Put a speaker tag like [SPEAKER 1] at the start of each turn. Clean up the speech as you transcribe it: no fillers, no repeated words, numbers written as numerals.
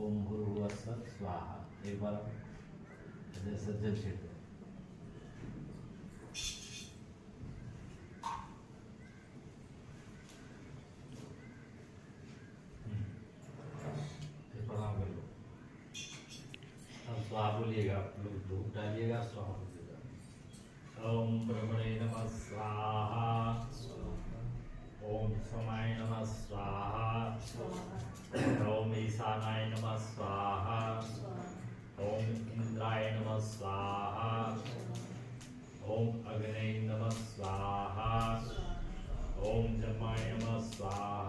[SPEAKER 1] ओम भूर्भुवस्सुः स्वाहा। एक बार सज्जन शेट प्रणाम कर लो। अब स्वाहा बोलिएगा, आप लोग धूप डालिएगा, स्वाहा बोलिएगा। ओम ब्रह्मणे नमः स्वाहा। ओम समाय नमः स्वाहा। ओम ईशानाय नमः स्वाहा। ओम इंद्राय नमः स्वाहा। ओम अग्नये नमः स्वाहा। ओम जमाय नमः स्वाहा।